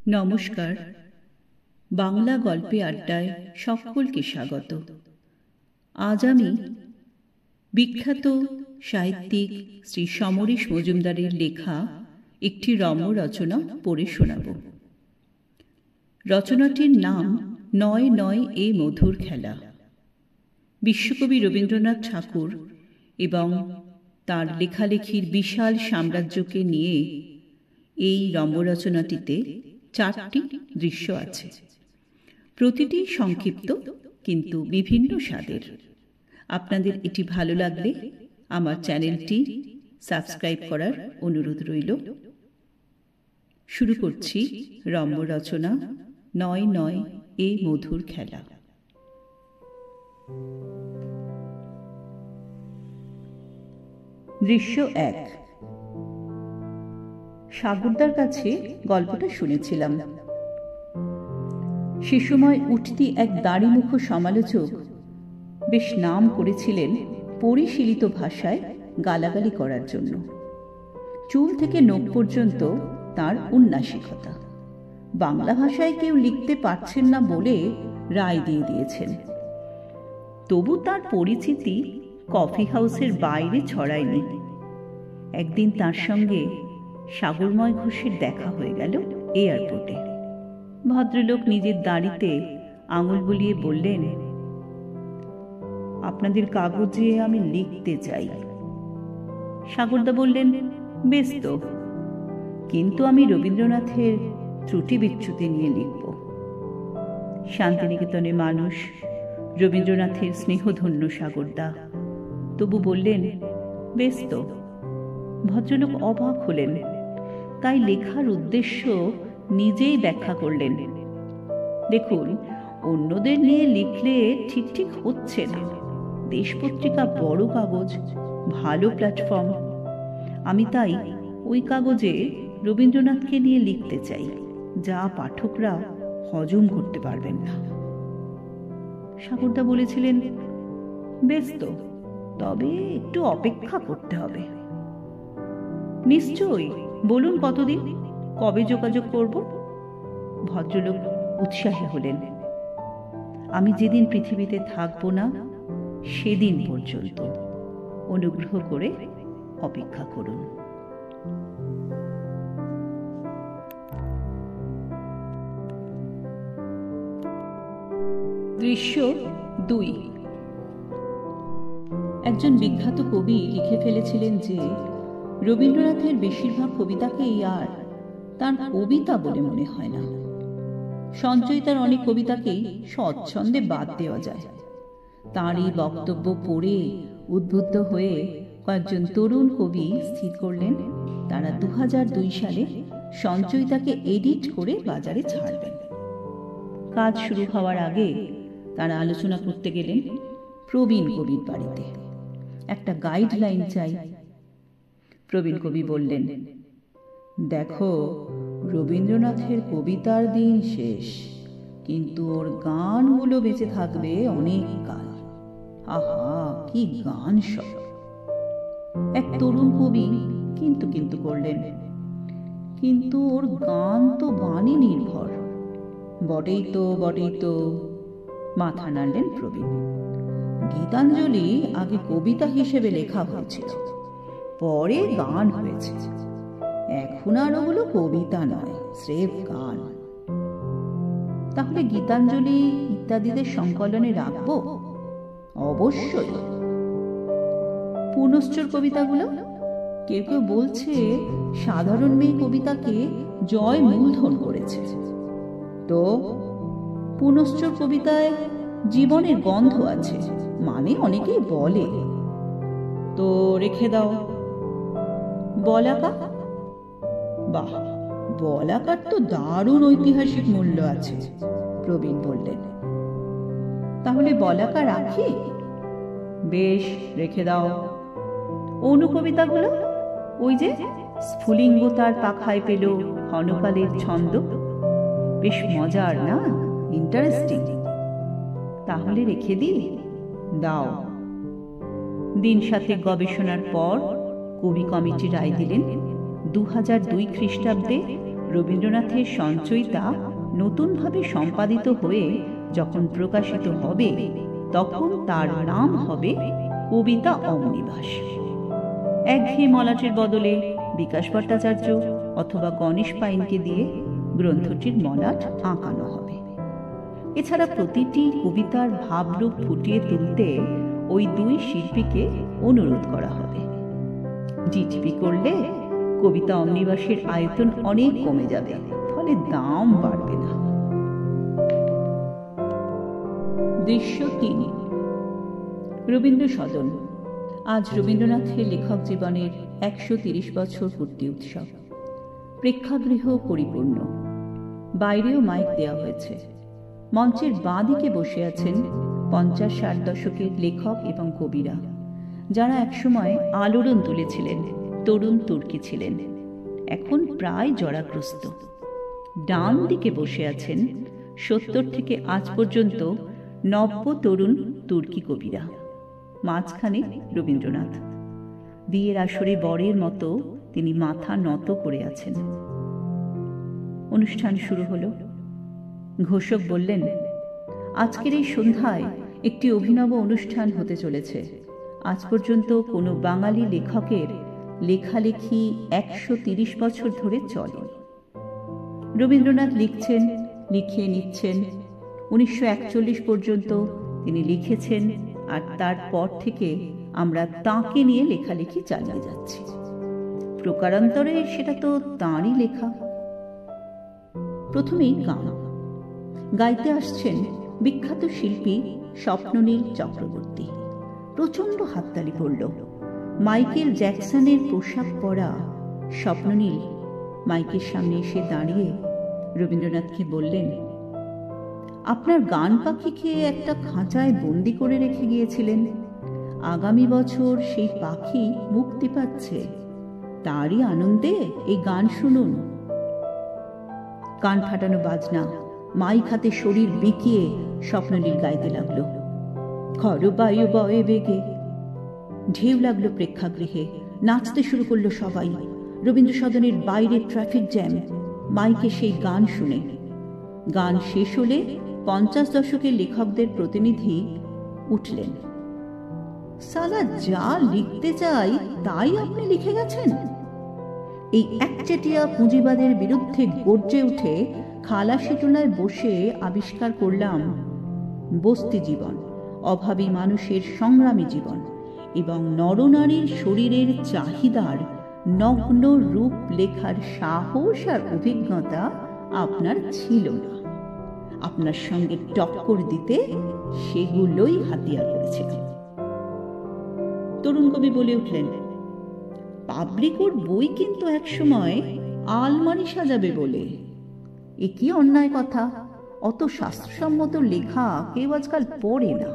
নমস্কার। বাংলা গল্পে আড্ডায় সকলকে স্বাগত। আজ আমি বিখ্যাত সাহিত্যিক শ্রী সমরেশ মজুমদারের লেখা একটি রম্য রচনা পড়ে শোনাব। রচনাটির নাম নয় নয় এ মধুর খেলা। বিশ্বকবি রবীন্দ্রনাথ ঠাকুর এবং তার লেখালেখির বিশাল সাম্রাজ্যকে নিয়ে এই রম্য রচনাটিতে 4টি দৃশ্য আছে। প্রতিটি সংক্ষিপ্ত কিন্তু বিভিন্ন স্বাদের। আপনাদের এটি ভালো লাগলে আমার চ্যানেলটি সাবস্ক্রাইব করার অনুরোধ রইল। শুরু করছি রম্য রচনা নয় নয় এ মধুর খেলা। দৃশ্য 1। সাগরদার কাছে গল্পটা শুনেছিলাম। সে সময় উঠতি এক দাড়িমুখ সমালোচক বেশ নাম করেছিলেন পরিশীলিত ভাষায় গালাগালি করার জন্য। চুল থেকে নখ পর্যন্ত তার উন্নাসিকতা। বাংলা ভাষায় কেউ লিখতে পারছেন না বলে রায় দিয়ে দিয়েছেন। তবু তার পরিচিতি কফি হাউসের বাইরে ছড়ায়নি। একদিন তার সঙ্গে সাগরময় ঘোষের দেখা হয়ে গেল এয়ারপোর্টে। ভদ্রলোক নিজের দাড়িতে আঙুল বুলিয়ে বললেন, আপনাদের কাগজে আমি লিখতে চাই। সাগরদা বললেন, বেশ তো, কিন্তু আমি রবীন্দ্রনাথের ত্রুটি বিচ্যুতি নিয়ে লিখব। শান্তিনিকেতনের মানুষ, রবীন্দ্রনাথের স্নেহধন্য সাগরদা তবু বললেন, বেশ তো। ভদ্রলোক অবাক হলেন, তাই লেখার উদ্দেশ্য নিজেই ব্যাখ্যা করলেন। দেখুন, অন্যদের নিয়ে লিখলে ঠিক ঠিক হচ্ছে না। দেশ পত্রিকা বড় কাগজ, ভালো প্ল্যাটফর্ম। আমি তাই ওই কাগজে রবীন্দ্রনাথকে নিয়ে লিখতে চাই, যা পাঠকরা হজম করতে পারবেন না। সাগরদা বলেছিলেন, বেশ তো, তবে একটু অপেক্ষা করতে হবে। নিশ্চয়ই, বলুন কতদিন, কবে যোগাযোগ করব? ভদ্রলোক উৎসাহী হলেন। আমি যেদিন পৃথিবীতে থাকবো না সেদিন পর্যন্ত অনুগ্রহ করে অপেক্ষা করুন। দৃশ্য 2। একজন বিখ্যাত কবি লিখে ফেলেছিলেন যে রবীন্দ্রনাথের বেশিরভাগ কবিতাকেই আর তার কবিতা বলে মনে হয় না। সঞ্চয়িতার অনেক কবিতাকেই স্বচ্ছন্দে বাদ দেওয়া যায়। তার এই বক্তব্য পড়ে উদ্বুদ্ধ হয়ে কয়েকজন তরুণ কবি স্থির করলেন তারা 2002 সালে সঞ্চয়িতাকে এডিট করে বাজারে ছাড়বেন। কাজ শুরু হওয়ার আগে তারা আলোচনা করতে গেলেন প্রবীণ কবির বাড়িতে। একটা গাইডলাইন চাই। প্রবীণ কবি বললেন, দেখো, রবীন্দ্রনাথের কবিতার দিন শেষ, কিন্তু ওর গানগুলো বেঁচে থাকবে অনেক কাল। আহা, কি গান সব! এক তরুণ কবি কিন্তু কিন্তু করলেন, কিন্তু ওর গান তো বাণী নির্ভর। বটেই তো, বটেই তো, মাথা নাড়লেন প্রবীণ। গীতাঞ্জলি আগে কবিতা হিসেবে লেখা হয়েছিল, পরে গান হয়েছে। এখন আর ওগুলো কবিতা নয়, স্রেফ গান। তাহলে গীতাঞ্জলি ইত্যাদিদের সংকলনে রাখবো? অবশ্যই। পুনশ্চর কবিতাগুলো? কেউ কেউ বলছে সাধারণ মেয়ে কবিতাকে জয় মূলধন করেছে। তো পুনশ্চর কবিতায় জীবনের গন্ধ আছে, মানে অনেকেই বলে। তো রেখে দাও। বলাকা? বাহ, বলাকার তো দারুণ ঐতিহাসিক মূল্য আছে, প্রবীণ বললেন। তাহলে বলাকা রাখি? বেশ, রেখে দাও। অনুকবিতাগুলো? ওই যে স্ফুলিঙ্গ তার পাখায় পেল ক্ষণকালের ছন্দ, বেশ মজার না? ইন্টারেস্টিং। তাহলে রেখে দিই? দাও। দিন 7 গবেষণার পর কবি কমিটি রায় দিলেন 2002 খ্রিস্টাব্দে রবীন্দ্রনাথের সঞ্চয়িতা নতুনভাবে সম্পাদিত হয়ে যখন প্রকাশিত হবে তখন তার নাম হবে কবিতা অমনিবাস। একঘেয়ে মলাটের বদলে বিকাশ ভট্টাচার্য অথবা গণেশ পাইনকে দিয়ে গ্রন্থটির মলাট আঁকানো হবে। এছাড়া প্রতিটি কবিতার ভাবরূপ ফুটিয়ে তুলতে ওই দুই শিল্পীকে অনুরোধ করা হবে। জিটিপি করলে কবিতা অমনিবাসের আয়তন অনেক কমে যাবে, ফলে দাম বাড়বে না। দৃশ্য ৩। রবীন্দ্র সদন। আজ রবীন্দ্রনাথের লেখক জীবনের ১৩০ বছর পূর্তি উৎসব। প্রেক্ষাগৃহ পরিপূর্ণ, বাইরেও মাইক দেওয়া হয়েছে। মঞ্চের বাঁ দিকে বসে আছেন ৫০-৬০ দশকের লেখক এবং কবিরা, যারা একসময় আলোড়ন তুলেছিলেন, তরুণ তুর্কি ছিলেন, এখন প্রায় জরাগ্রস্ত। ডান দিকে বসে আছেন ৭০ থেকে আজ পর্যন্ত নব্য তরুণ তুর্কি কবিরা, মাঝখানে রবীন্দ্রনাথ। বিয়ের আসরে বরের মতো তিনি মাথা নত করে আছেন। অনুষ্ঠান শুরু হলো। ঘোষক বললেন, আজকের এই সন্ধ্যায় একটি অভিনব অনুষ্ঠান হতে চলেছে। আজ পর্যন্ত কোনো বাঙালি লেখকের লেখালেখি ১৩০ বছর ধরে চলে। রবীন্দ্রনাথ লিখছেন, লিখিয়ে নিচ্ছেন। ১৯৪১ পর্যন্ত তিনি লিখেছেন, আর তারপর থেকে আমরা তাঁকে নিয়ে লেখালেখি চালিয়ে যাচ্ছি। প্রকারান্তরে সেটা তো তাঁরই লেখা। প্রথমেই গান গাইতে আসছেন বিখ্যাত শিল্পী স্বপ্ননীল চক্রবর্তী। প্রচণ্ড হাততালি পড়ল। মাইকেল জ্যাকসনের পোশাক পরা স্বপ্ননীল মাইকের সামনে এসে দাঁড়িয়ে রবীন্দ্রনাথকে বললেন, আপনার গান পাখিকে একটা খাঁচায় বন্দি করে রেখে গিয়েছিলেন। আগামী বছর সেই পাখি মুক্তি পাচ্ছে, তারই আনন্দে এই গান শুনুন। কান ফাটানো বাজনা, মাইক হাতে শরীর বিকিয়ে স্বপ্ননীল গাইতে লাগলো, খর বায়ু বয়ে বেগে। ঢেউ লাগলো প্রেক্ষাগৃহে, নাচতে শুরু করলো সবাই। রবীন্দ্র সদনের বাইরে ট্রাফিক জ্যাম, মাইকে সেই গান শুনে। গান শেষ হলে ৫০ দশকের লেখকদের প্রতিনিধি উঠলেন। সালা, যা লিখতে চাই তাই আপনি লিখে গেছেন। এই একচেটিয়া পুঁজিবাদের বিরুদ্ধে গর্জে উঠে খালাসিটোলায় বসে আবিষ্কার করলাম বস্তি জীবন, অভাবী মানুষের সংগ্রামী জীবন এবং নরনারীর শরীরের চাহিদার নগ্ন রূপ লেখার সাহস আর অভিজ্ঞতা আপনার ছিল না। আপনার সঙ্গে টক্কর দিতে সেগুলোই হাতিয়ার করেছিলাম। তরুণ কবি বলে উঠলেন, পাবলিক ওর বই কিন্তু একসময় আলমারি সাজাবে বলে। এ কি অন্যায় কথা! অত শাস্ত্রসম্মত লেখা কেউ আজকাল পড়ে না।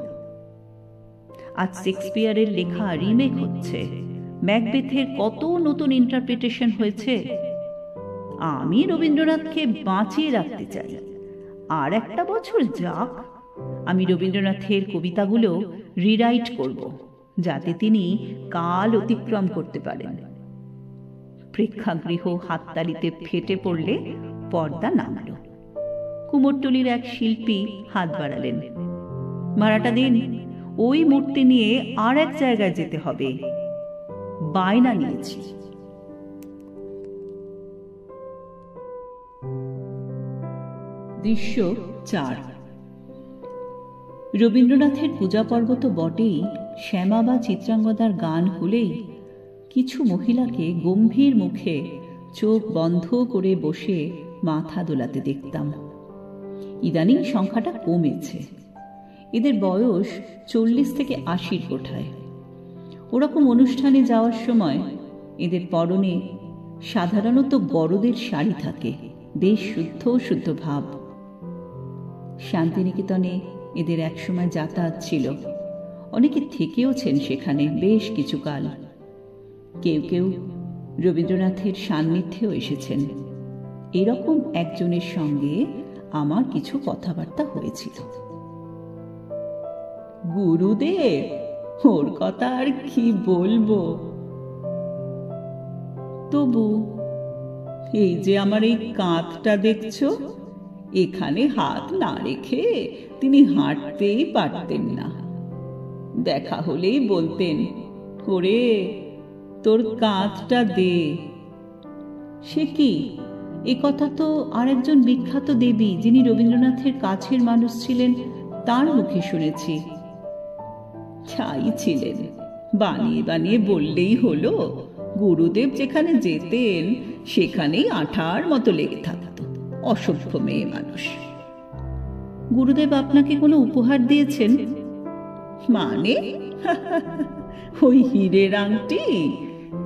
আজ শেক্সপিয়ারের লেখা রিমেক হচ্ছে, ম্যাকবেথের কত নতুন ইন্টারপ্রিটেশন হয়েছে। আমি রবীন্দ্রনাথকে বাঁচিয়ে রাখতে চাই, আর একটা বছর যাক। আমি রবীন্দ্রনাথের কবিতাগুলো রিরাইট করব, যাতে তিনি কাল অতিক্রম করতে পারেন। প্রেক্ষাগৃহ হাততালিতে ফেটে পড়লে পর্দা নামল। কুমোরটুলির এক শিল্পী হাত বাড়ালেন, ভাড়াটা দিন, ওই মূর্তি নিয়ে আর এক জায়গায় যেতে হবে, বায়না নিয়েছি। দৃশ্য ৪। রবীন্দ্রনাথের পূজা পর্ব তো বটেই, শ্যামা বা চিত্রাঙ্গদার গান হলেই কিছু মহিলাকে গম্ভীর মুখে চোখ বন্ধ করে বসে মাথা দোলাতে দেখতাম। ইদানিং সংখ্যাটা কমেছে। এদের বয়স ৪০ থেকে ৮০ কোঠায়। ওরকম অনুষ্ঠানে যাওয়ার সময় এদের পরনে সাধারণত বড়দের শাড়ি থাকে, বেশ শুদ্ধ শুদ্ধ ভাব। শান্তিনিকেতনে এদের একসময় যাতায়াত ছিল, অনেকে থেকেওছেন সেখানে বেশ কিছুকাল। কেউ কেউ রবীন্দ্রনাথের সান্নিধ্যেও এসেছেন। এরকম একজনের সঙ্গে আমার কিছু কথাবার্তা হয়েছিল। গুরুদেব, ওর কথা আর কি বলবো। তবু এই যে আমার এই কাঁধটা দেখছো, এখানে হাত না রেখে তিনি হাঁটতেই পারতেন না। দেখা হলেই বলতেন, ওরে তোর কাঁধটা দে। সে কি, এ কথা তো আরেকজন বিখ্যাত দেবী, যিনি রবীন্দ্রনাথের কাছের মানুষ ছিলেন, তার মুখে শুনেছি। ছাই ছিলেন, বানিয়ে বানিয়ে বললেই হলো। গুরুদেব যেখানে যেতেন সেখানেই আঠার মতো লেগে থাকত। অসভ্য মেয়ে মানুষ। গুরুদেব আপনাকে কোনো উপহার দিয়েছেন? মানে? ওই হীরের আংটি?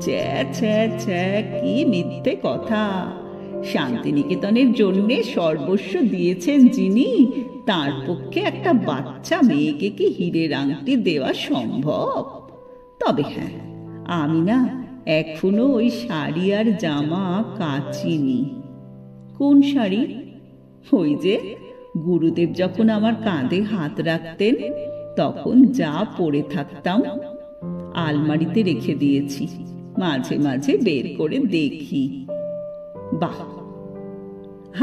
ছ্যা ছ্যা ছ্যা, কি মিথ্যে কথা! শান্তিনিকেতনের জন্যে সর্বস্ব দিয়েছেন যিনি, তার পক্ষে একটা বাচ্চা মেয়েকে কি হীরের আংটি দেওয়া সম্ভব? তবে হ্যাঁ, আমি না এখনো ওই শাড়ি আর জামা কাচিনি। কোন শাড়ি? ওই যে গুরুদেব যখন আমার কাঁধে হাত রাখতেন তখন যা পরে থাকতাম, আলমারিতে রেখে দিয়েছি, মাঝে মাঝে বের করে দেখি। বাহ!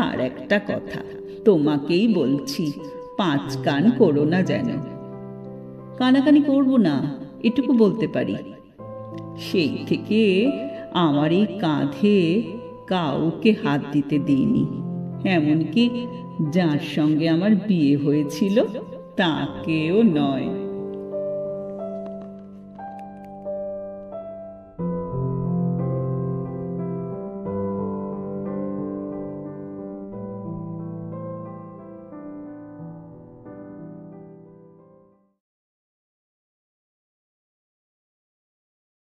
আর একটা কথা তোমাকেই বলছি, 5 কান করো না যেন। কানাকানি করব না, এটুকু বলতে পারি। সেই থেকে আমার এই কাঁধে কাউকে হাত দিতে দিইনি, এমনকি যার সঙ্গে আমার বিয়ে হয়েছিল তাকেও নয়।